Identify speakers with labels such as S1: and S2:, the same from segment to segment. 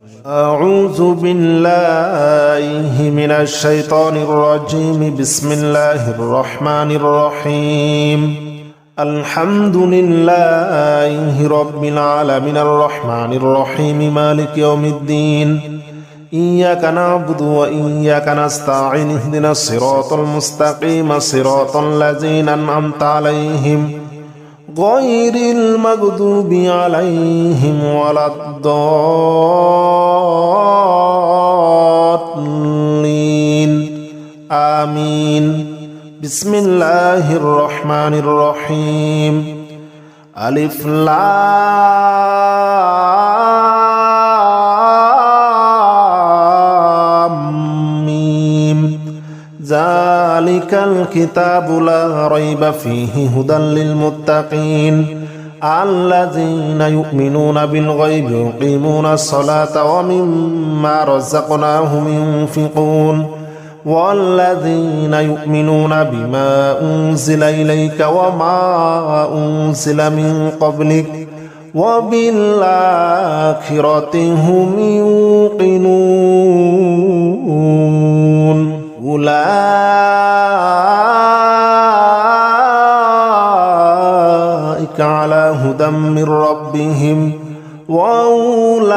S1: أعوذ بالله من الشيطان الرجيم. بسم الله الرحمن الرحيم. الحمد لله رب العالمين الرحمن الرحيم مالك يوم الدين. إياك نعبد وإياك نستعين اهدنا الصراط المستقيم صراط الذين أنعمت عليهم غير المغضوب عليهم ولا الضالين آمين. بسم الله الرحمن الرحيم. ألف لام ميم. ذلك الكتاب لا ريب فيه هدى للمتقين الذين يؤمنون بالغيب ويقيمون الصلاة ومما رزقناهم ينفقون والذين يؤمنون بما أنزل إليك وما أنزل من قبلك وبالآخرة هم يوقنون. أولئك على هدى من ربهم وأولئك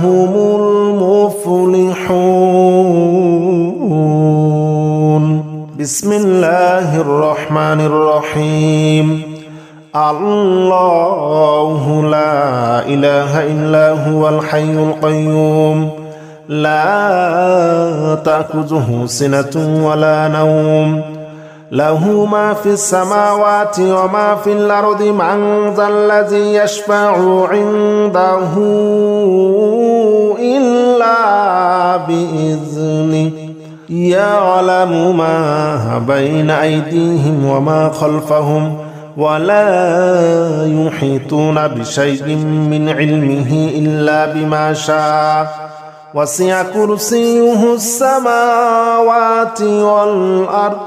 S1: هم المفلحون. بسم الله الرحمن الرحيم. الله لا إله إلا هو الحي القيوم لا تأخذه سنة ولا نوم له ما في السماوات وما في الأرض من ذا الذي يشفع عنده إلا بإذنه يعلم ما بين أيديهم وما خلفهم ولا يحيطون بشيء من علمه إلا بما شاء وسع كرسيه السماوات والأرض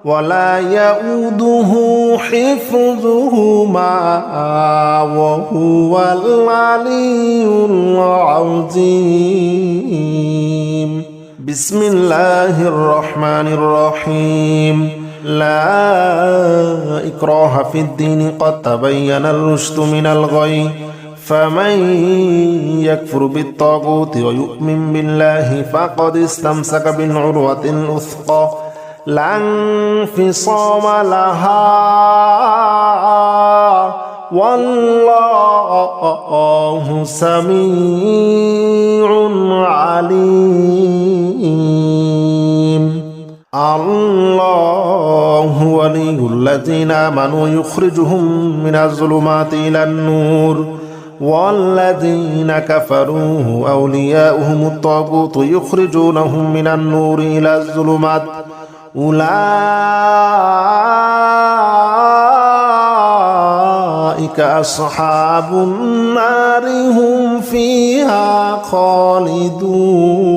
S1: ولا يؤوده حفظهما وهو العلي العظيم. بسم الله الرحمن الرحيم. لا إكراه في الدين قد تبين الرشد من الغي فمن يكفر بالطاغوت ويؤمن بالله فقد استمسك بالعروة الوثقى لا انفصام لها والله سميع عليم. الله ولي الذين آمنوا يخرجهم من الظلمات إلى النور والذين كفروا أولياؤهم الطاغوت يخرجونهم من النور إلى الظلمات أولئك أصحاب النار هم فيها خالدون.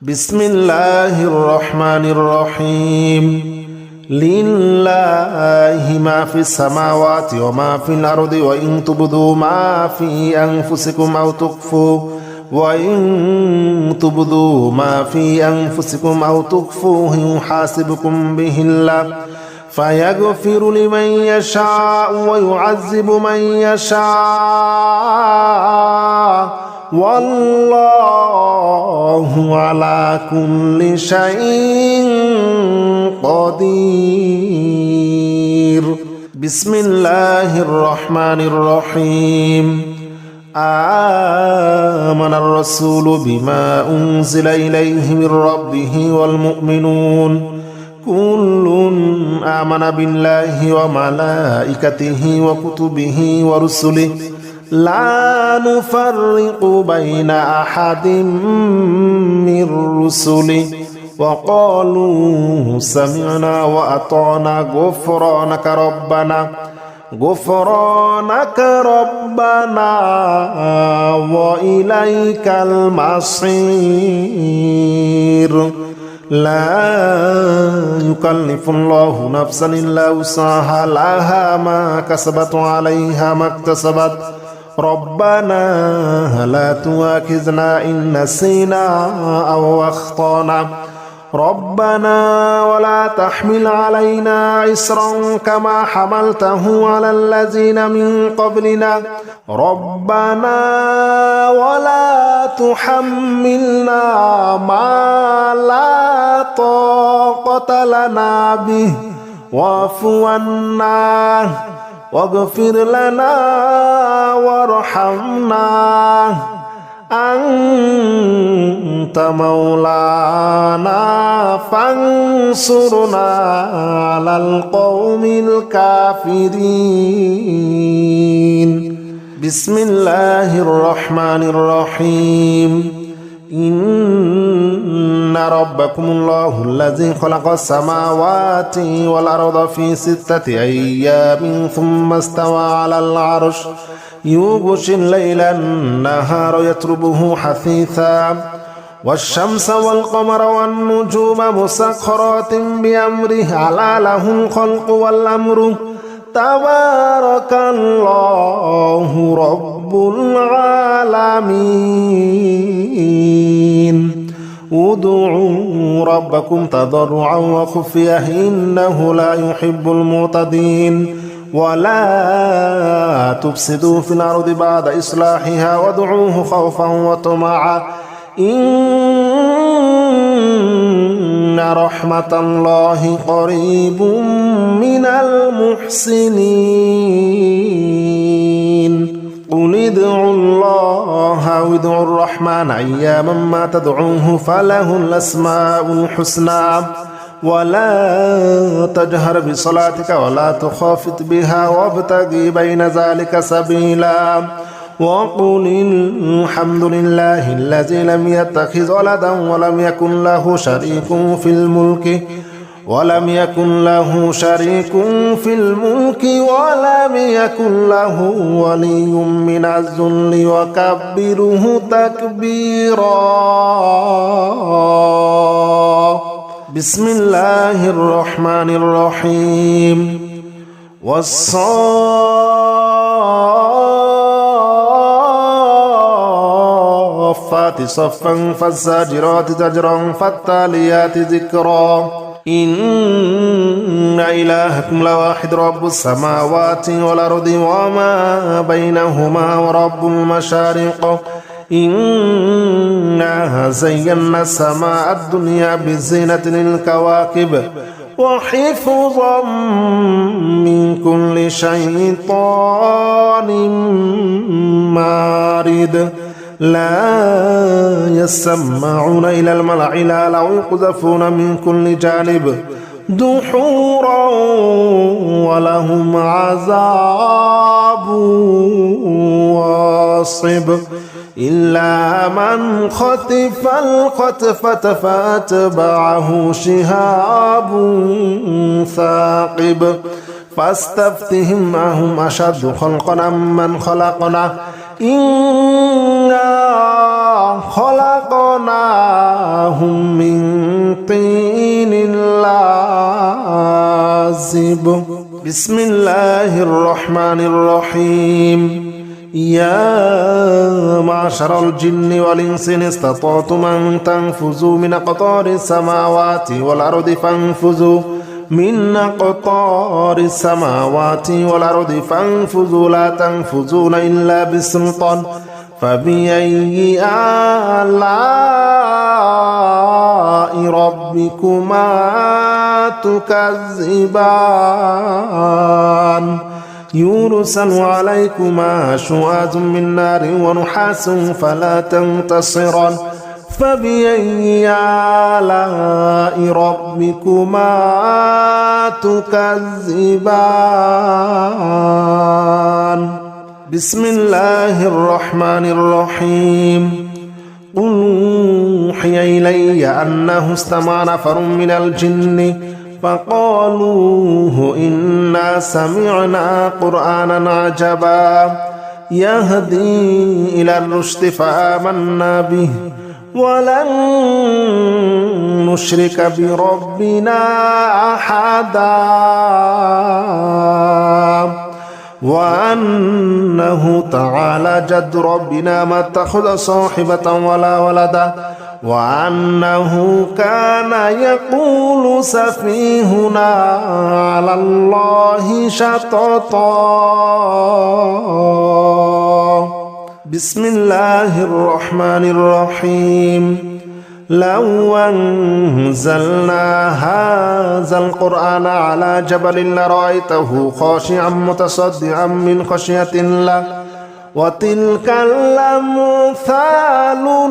S1: بسم الله الرحمن الرحيم. لله ما في السماوات وما في الأرض وإن تبدوا ما في أنفسكم أو تخفوه يحاسبكم به الله فيغفر لمن يشاء ويعذب من يشاء والله على كل شيء قدير. بسم الله الرحمن الرحيم. آمن الرسول بما أنزل إليه من ربه والمؤمنون كل آمن بالله وملائكته وكتبه ورسله لا نفرق بين أحد من رسله وقالوا سمعنا وأطعنا غفرانك ربنا وإليك المصير. لا يكلف الله نفسا إلا وسعها لها ما كسبت وعليها ما اكتسبت ربنا لا تؤاخذنا إن نسينا أو أخطأنا ربنا ولا تحمل علينا إصرا كما حملته على الذين من قبلنا ربنا ولا تحملنا ما لا طاقة لنا به واعف عنا واغفر لنا وارحمنا أنت مولانا فانصرنا على القوم الكافرين بسم الله الرحمن الرحيم إن ربكم الله الذي خلق السماوات والأرض في 6 أيام ثم استوى على العرش يغشي الليل النهار يطلبه حثيثا والشمس والقمر والنجوم مسخرات بأمره ألا له الخلق والأمر تبارك الله رب العالمين ادعوا ربكم تضرعا وخفية إنه لا يحب المعتدين ولا تفسدوا في الأرض بعد إصلاحها وادعوه خوفا وطمعا إن رحمة الله قريب من المحسنين قل ادعوا الله أو ادعوا الرحمن أياما ما تدعوه فله الأسماء الحسنى ولا تجهر بصلاتك ولا تخافت بها وابتغي بين ذلك سبيلا وقل الحمد لله الذي لم يتخذ ولدا ولم يكن له شريك في الملك ولم يكن له ولي من الذل وكبره تكبيرا بسم الله الرحمن الرحيم والصافات صفا فالزاجرات زجرا فالتاليات ذكرا إن إلهكم لواحد رب السماوات والأرض وما بينهما ورب المشارق إنا زينا السماء الدنيا بزينة للكواكب وحفظا من كل شيطان مارد لا يسمعون إلى الملأ الأعلى ويقذفون من كل جانب دحورا ولهم عذاب واصب إلا من خطف الخطفة فأتبعه شهاب ثاقب فاستفتهم أهم أشد خلقا أمن خلقنا إنا خلقناهم من طين لازب بسم الله الرحمن الرحيم يا معشر الجن والإنس إن استطعتم أن تنفذوا من أقطار السماوات والأرض فانفذوا من أقطار السماوات والأرض فانفذوا لا تنفذون إلا بسلطان فبأي آلاء ربكما تكذبان يرسل عليكما شواظ من نار ونحاس فلا تنتصران فبأي آلاء ربكما تكذبان بسم الله الرحمن الرحيم قل أوحي إلي أنه استمع نفر من الجن فقالوا إنا سمعنا قرآنا عجبا يهدي إلى الرشد فآمنا به ولن نشرك بربنا أحدا وأنه تعالى جد ربنا ما اتخذ صاحبة ولا ولدا وأنه كان يقول سفيهنا على الله شططا. بسم الله الرحمن الرحيم. لو أنزلنا هذا القرآن على جبل لرأيته خاشعا متصدعا من خشية الله وتلك الأمثال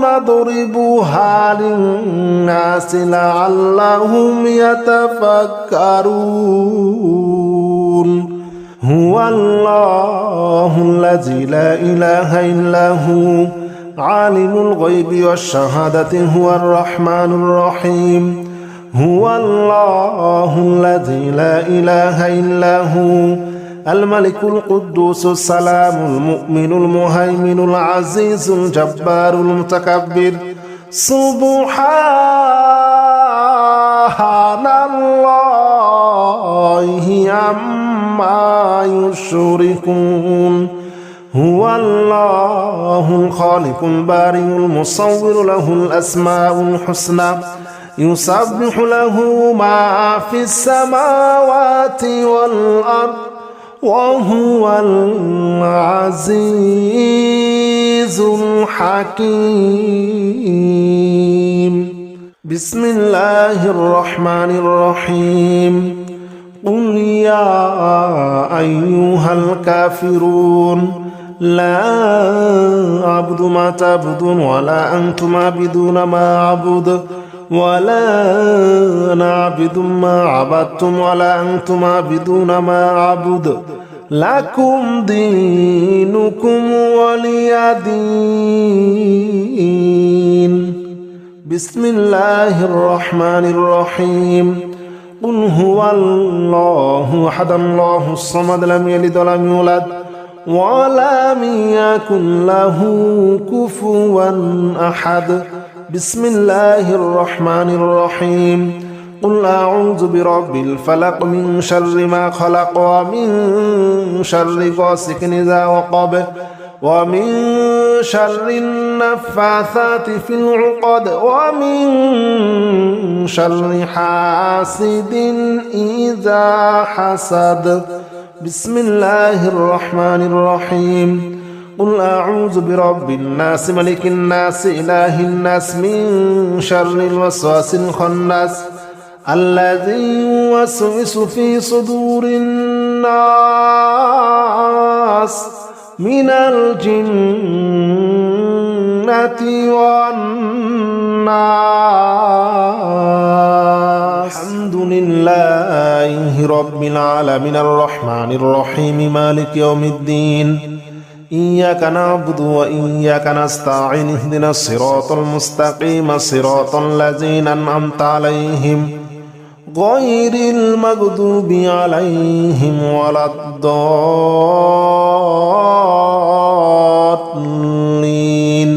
S1: نضربها للناس لعلهم يتفكرون. هو الله الذي لا إله إلا هو عالم الغيب والشهادة هو الرحمن الرحيم. هو الله الذي لا إله إلا هو الملك القدوس السلام المؤمن المهيمن العزيز الجبار المتكبر. سبحان الله عما يشركون. هو الله الخالق البارئ المصور له الأسماء الحسنى يسبح له ما في السماوات والأرض وهو العزيز الحكيم. بسم الله الرحمن الرحيم. قل يا أيها الكافرون لا أعبد ما تعبدون ولا أنتم عابدون ما أعبد ولا أنا عابد ما عبدتم ولا أنتم عابدون ما أعبد لكم دينكم ولي دين. بسم الله الرحمن الرحيم. قل هو الله أحد الله الصمد لم يلد ولم يولد ولم يكن له كفوا أحد. بسم الله الرحمن الرحيم. قل أعوذ برب الفلق من شر ما خلق ومن شر غاسق إذا وقب ومن شر النفاثات في العقد ومن شر حاسد إذا حسد. بسم الله الرحمن الرحيم. قل أعوذ برب الناس ملك الناس إله الناس من شر الوسواس الخناس الذي يوسوس في صدور الناس من الجنة والناس. الحمد لله رب العالمين الرحمن الرحيم مالك يوم الدين. إياك نعبد وإياك نستعين اهدنا الصراط المستقيم صراط الذين أنعمت عليهم غير المغضوب عليهم ولا الضالين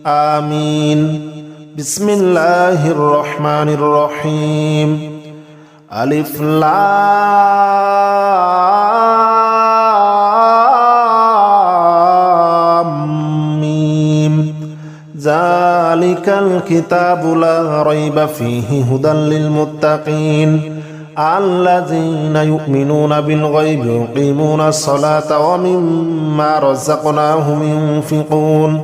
S1: آمين. بسم الله الرحمن الرحيم. ألف لام ميم. ذلك الكتاب لا ريب فيه هدى للمتقين الذين يؤمنون بالغيب ويقيمون الصلاة ومما رزقناهم ينفقون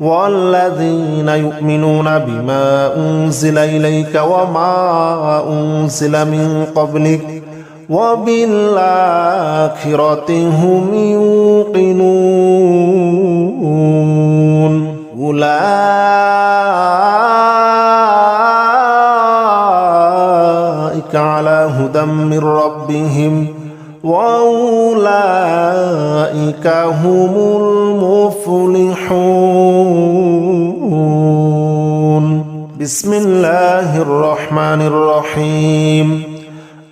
S1: والذين يؤمنون بما أنزل إليك وما أنزل من قبلك وبالآخرة هم يوقنون. أولئك على هدى من ربهم وأولئك هم المفلحون. بسم الله الرحمن الرحيم.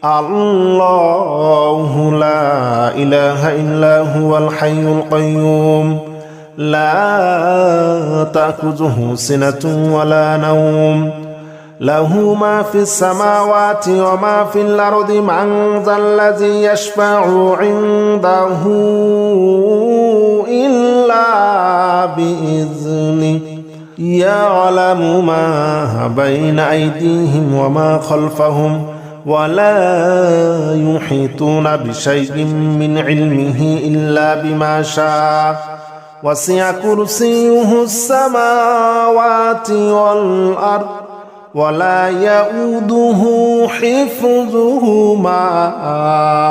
S1: الله لا إله إلا هو الحي القيوم لا تأخذه سنة ولا نوم له ما في السماوات وما في الأرض من ذا الذي يشفع عنده إلا بإذنه يعلم ما بين أيديهم وما خلفهم ولا يحيطون بشيء من علمه إلا بما شاء وسع كرسيه السماوات والأرض ولا يؤوده حفظهما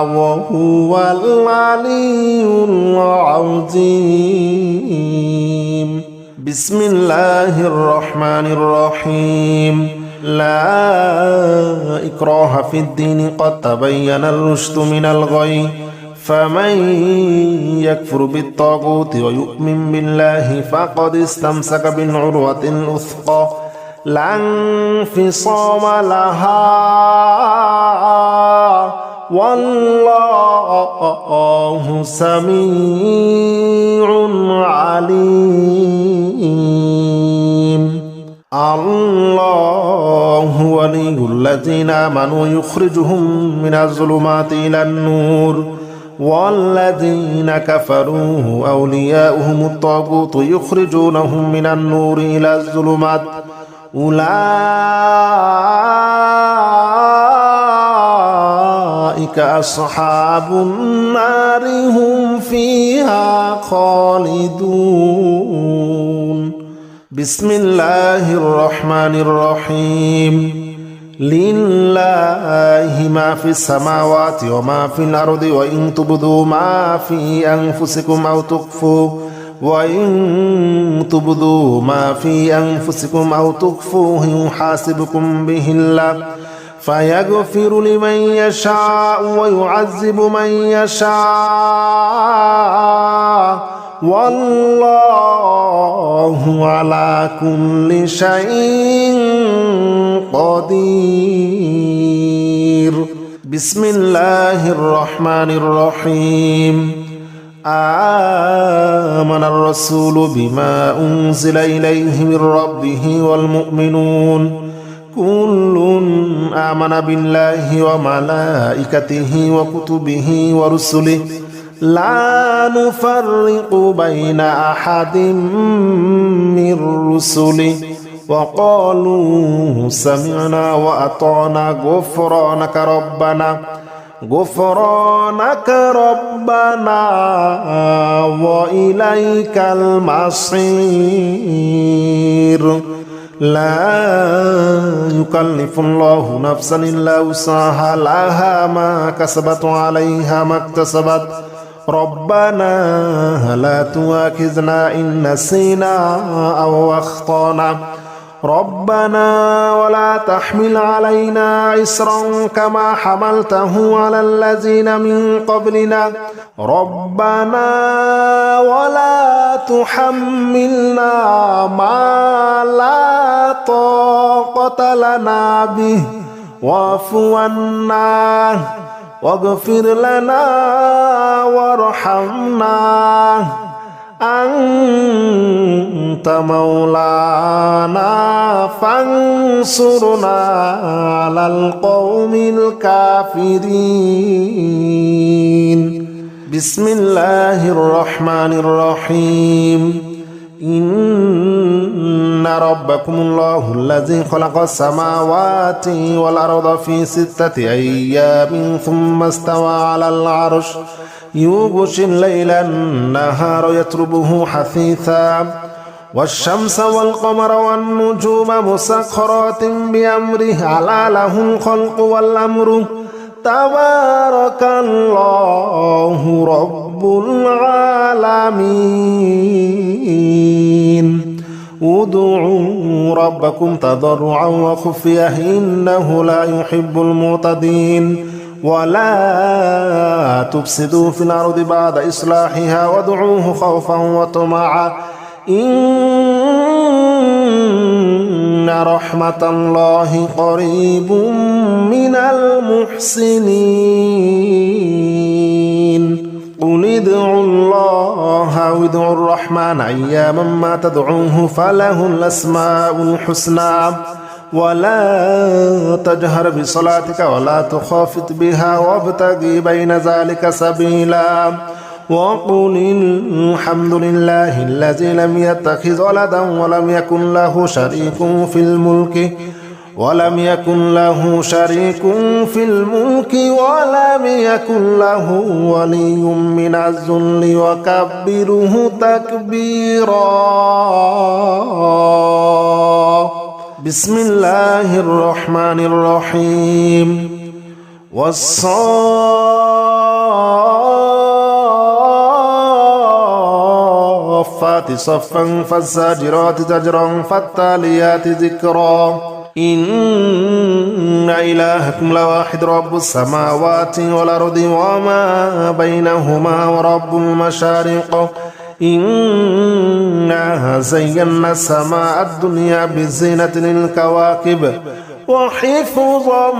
S1: وهو العلي العظيم بسم الله الرحمن الرحيم لا إكراه في الدين قد تبين الرشد من الغي فمن يكفر بالطاغوت ويؤمن بالله فقد استمسك بالعروة الوثقى لا انفصام لها والله سميع عليم الله ولي الذين آمنوا يخرجهم من الظلمات إلى النور والذين كفروا أولياؤهم الطاغوت يخرجونهم من النور إلى الظلمات أولئك أصحاب النار هم فيها خالدون بسم الله الرحمن الرحيم لله ما في السماوات وما في الأرض وإن تبدوا ما في أنفسكم أو تخفوه يحاسبكم به الله فيغفر لمن يشاء ويعذب من يشاء والله على كل شيء قدير بسم الله الرحمن الرحيم آمن الرسول بما أنزل إليه من ربه والمؤمنون كل آمن بالله وملائكته وكتبه ورسله لا نفرق بين أحد من رسله وقالوا سمعنا وأطعنا غفرانك ربنا وإليك المصير لا يكلف الله نفسا إلا وسعها لها ما كسبت وعليها ما اكتسبت ربنا لا تؤاخذنا إن نسينا أو أخطأنا ربنا ولا تحمل علينا إصرا كما حملته على الذين من قبلنا ربنا ولا تحملنا ما لا طاقة لنا به واعف عنا واغفر لنا وارحمنا أنت مولانا فانصرنا على القوم الكافرين بسم الله الرحمن الرحيم إن ربكم الله الذي خلق السماوات والأرض في 6 أيام ثم استوى على العرش يغشي الليل النهار يطلبه حثيثا والشمس والقمر والنجوم مسخرات بأمره ألا له الخلق والأمر تبارك الله رب العالمين ادعوا ربكم تضرعا وخفية إنه لا يحب المعتدين ولا تفسدوا في الأرض بعد إصلاحها وادعوه خوفا وطمعا إن رحمة الله قريب من المحسنين قل ادعوا الله أو ادعوا الرحمن أياما ما تدعوه فله الأسماء الحسنى ولا تجهر بصلاتك ولا تخافت بها وابتغ بين ذلك سبيلا وقل الحمد لله الذي لم يتخذ ولدا ولم يكن له شريك في الملك ولم يكن له له ولي من الذل وكبره تكبيرا. بسم الله الرحمن الرحيم. والصافات صفا فالزاجرات زجرا فالتاليات ذكرا. إن إلهكم لواحد رب السماوات والأرض وما بينهما ورب المشارق. إنا زينا السماء الدنيا بزينة للكواكب وحفظا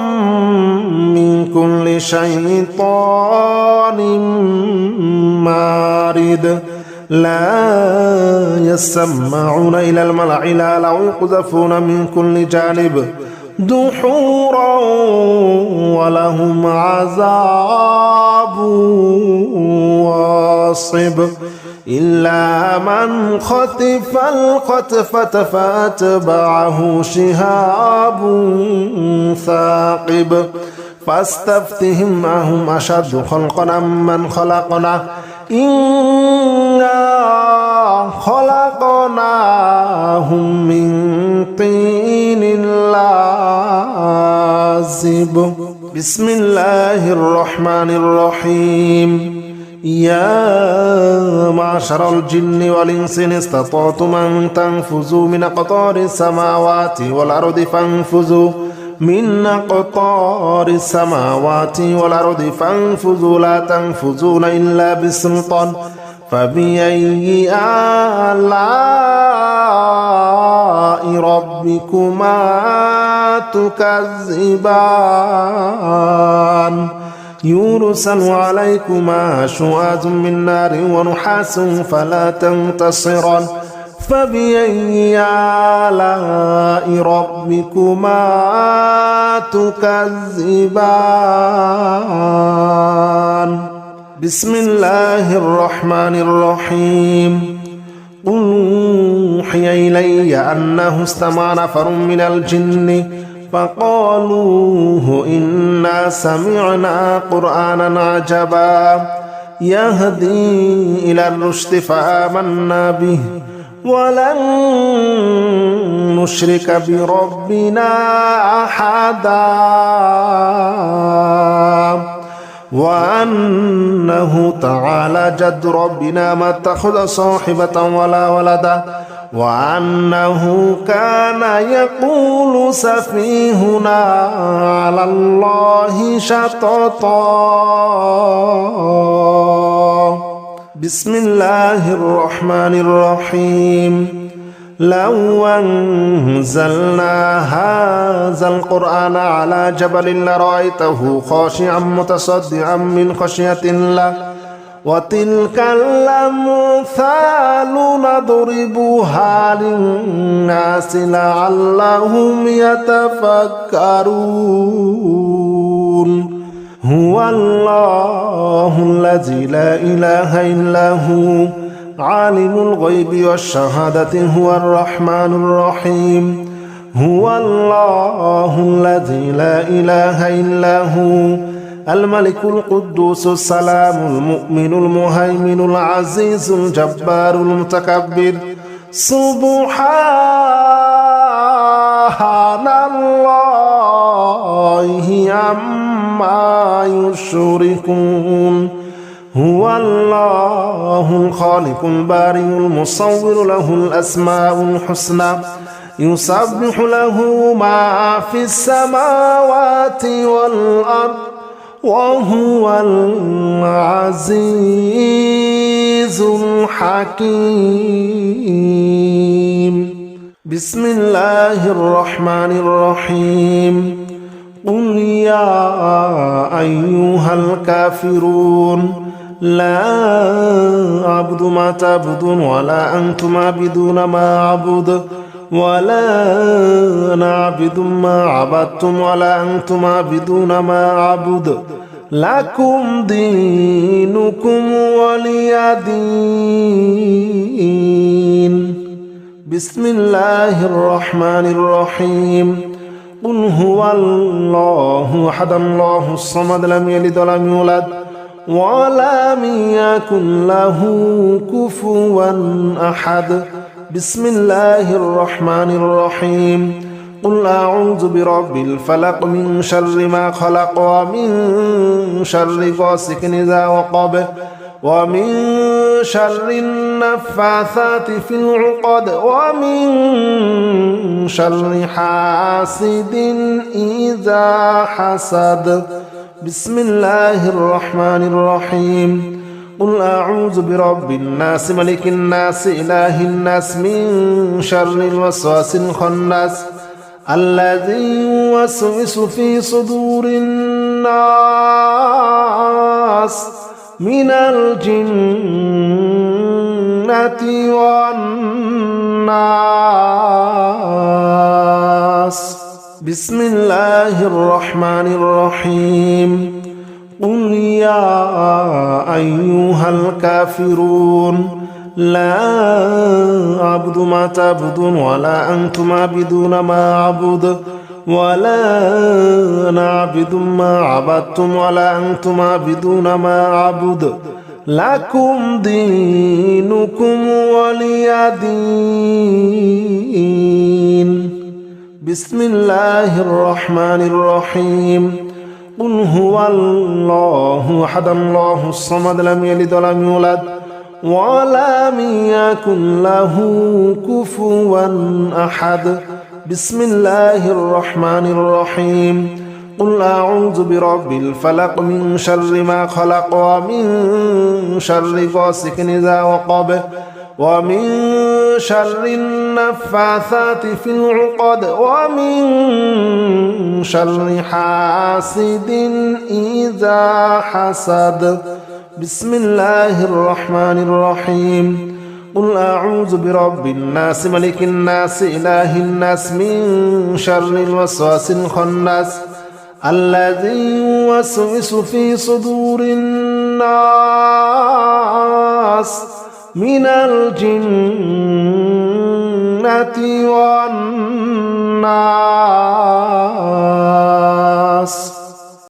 S1: من كل شيطان مارد. لا يسمعون إلى الملأ الأعلى ويقذفون من كل جانب دحورا ولهم عذاب واصب إلا من خطف الخطفة فأتبعه شهاب ثاقب. فاستفتهم أهم أشد خلقا أمن خلقنا إنا خلقناهم من طين لازب. بسم الله الرحمن الرحيم. يا معشر الجن والإنس إن استطعتم أن تنفذوا من أقطار السماوات والأرض فانفذوا من أقطار السماوات والأرض فانفذوا لا تنفذون إلا بسلطان. فبأي آلاء ربكما تكذبان يرسل عليكما شواظ من نار ونحاس فلا تنتصران. فبأي آلاء ربكما تكذبان. بسم الله الرحمن الرحيم. قل أوحي إلي أنه استمع نفر من الجن فقالوا إنا سمعنا قرآنا عجبا يهدي إلى الرشد فآمنا به ولن نشرك بربنا أحدا وأنه تعالى جد ربنا ما اتخذ صاحبة ولا ولدا وأنه كان يقول سفيهنا على الله شططا. بسم الله الرحمن الرحيم. لو أنزلنا هذا القرآن على جبل لرأيته خاشعا متصدعا من خشية الله وتلك الأمثال نضربها للناس لعلهم يتفكرون. هو الله الذي لا إله إلا هو عالم الغيب والشهادة هو الرحمن الرحيم. هو الله الذي لا إله إلا هو الملك القدوس السلام المؤمن المهيمن العزيز الجبار المتكبر. سبحان الله عما يشركون. هو الله الخالق البارئ المصور له الأسماء الحسنى يسبح له ما في السماوات والأرض وهو العزيز الحكيم. بسم الله الرحمن الرحيم. قل يا أيها الكافرون لا أعبد ما تعبدون ولا أنتم عابدون ما أعبد ولا أنا عابد ما عبدتم ولا أنتم عابدون ما أعبد لكم دينكم ولي دين بسم الله الرحمن الرحيم قل هو الله أحد الله الصمد لم يلد ولم يولد ولم يكن له كفوا أحد بسم الله الرحمن الرحيم قل أعوذ برب الفلق من شر ما خلق ومن شر غاسق إذا وقب ومن شر النفاثات في العقد ومن شر حاسد إذا حسد بسم الله الرحمن الرحيم قل أعوذ برب الناس ملك الناس إله الناس من شر الوسواس الخناس الذي يوسوس في صدور الناس من الجنة والناس بسم الله الرحمن الرحيم قل يا أيها الكافرون لا أعبد ما تعبدون ولا أنتم عابدون ما أعبد ولا أنا عابد ما عبدتم ولا أنتم عابدون ما أعبد لكم دينكم ولي دين بسم الله الرحمن الرحيم قل هو الله أحد الله الصمد لم يلد ولم يولد ولم يكن له كفوا أحد بسم الله الرحمن الرحيم قل أعوذ برب الفلق من شر ما خلق ومن شر غاسق إذا وقب ومن شر النفاثات في العقد ومن شر حاسد إذا حسد بسم الله الرحمن الرحيم قل أعوذ برب الناس ملك الناس إله الناس من شر الوسواس الخناس الذي يوسوس في صدور الناس من الجنة والناس